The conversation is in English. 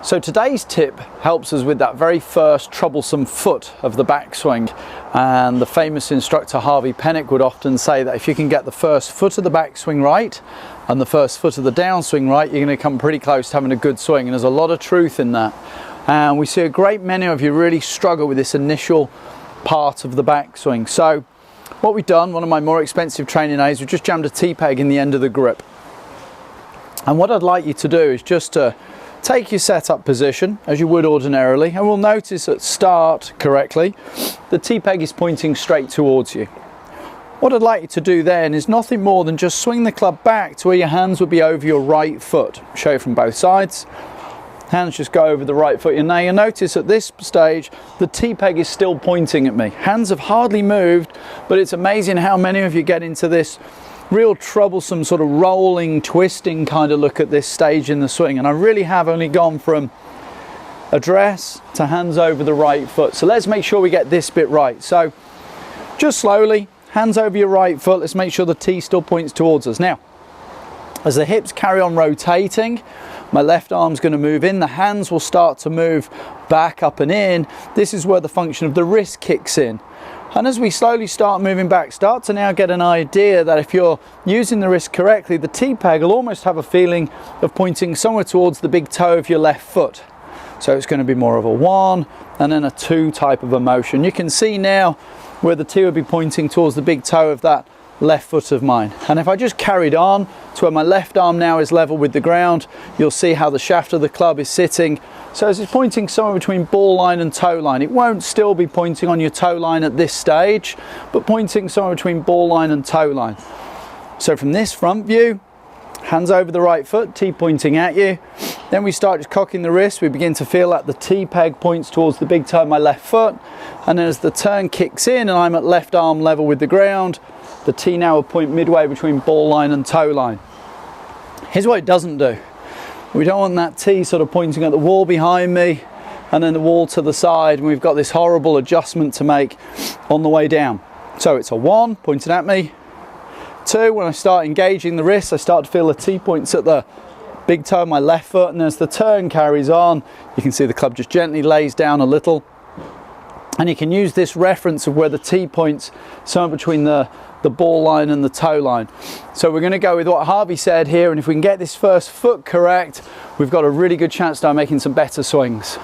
So today's tip helps us with that very first troublesome foot of the backswing, and the famous instructor Harvey Penick would often say that if you can get the first foot of the backswing right and the first foot of the downswing right, you're going to come pretty close to having a good swing, and there's a lot of truth in that. And we see a great many of you really struggle with this initial part of the backswing. So what we've done, one of my more expensive training aids, we've just jammed a T-peg in the end of the grip. And what I'd like you to do is just to take your setup position as you would ordinarily, and we'll notice at start correctly, the T-peg is pointing straight towards you. What I'd like you to do then is nothing more than just swing the club back to where your hands would be over your right foot. Show you from both sides. Hands just go over the right foot. And now you'll notice at this stage, the T-peg is still pointing at me. Hands have hardly moved, but it's amazing how many of you get into this real troublesome sort of rolling, twisting kind of look at this stage in the swing, and I really have only gone from address to hands over the right foot. So let's make sure we get this bit right. So just slowly, hands over your right foot. Let's make sure the T still points towards us. Now, as the hips carry on rotating, my left arm's going to move in, the hands will start to move back up and in. This is where the function of the wrist kicks in. And as we slowly start moving back, start to now get an idea that if you're using the wrist correctly, the T-peg will almost have a feeling of pointing somewhere towards the big toe of your left foot. So it's going to be more of a 1 and then a 2 type of a motion. You can see now where the T would be pointing towards the big toe of that left foot of mine. And if I just carried on to where my left arm now is level with the ground, you'll see how the shaft of the club is sitting. So as it's pointing somewhere between ball line and toe line, it won't still be pointing on your toe line at this stage, but pointing somewhere between ball line and toe line. So from this front view, hands over the right foot, T pointing at you. Then we start just cocking the wrist. We begin to feel that the T-peg points towards the big toe of my left foot. And then as the turn kicks in and I'm at left arm level with the ground, the T now will point midway between ball line and toe line. Here's what it doesn't do. We don't want that T sort of pointing at the wall behind me and then the wall to the side, and we've got this horrible adjustment to make on the way down. So it's a 1 pointing at me. 2, when I start engaging the wrist, I start to feel the T points at the big toe of my left foot, and as the turn carries on, you can see the club just gently lays down a little. And you can use this reference of where the T points somewhere between the ball line and the toe line. So we're going to go with what Harvey said here, and if we can get this first foot correct, we've got a really good chance to start making some better swings.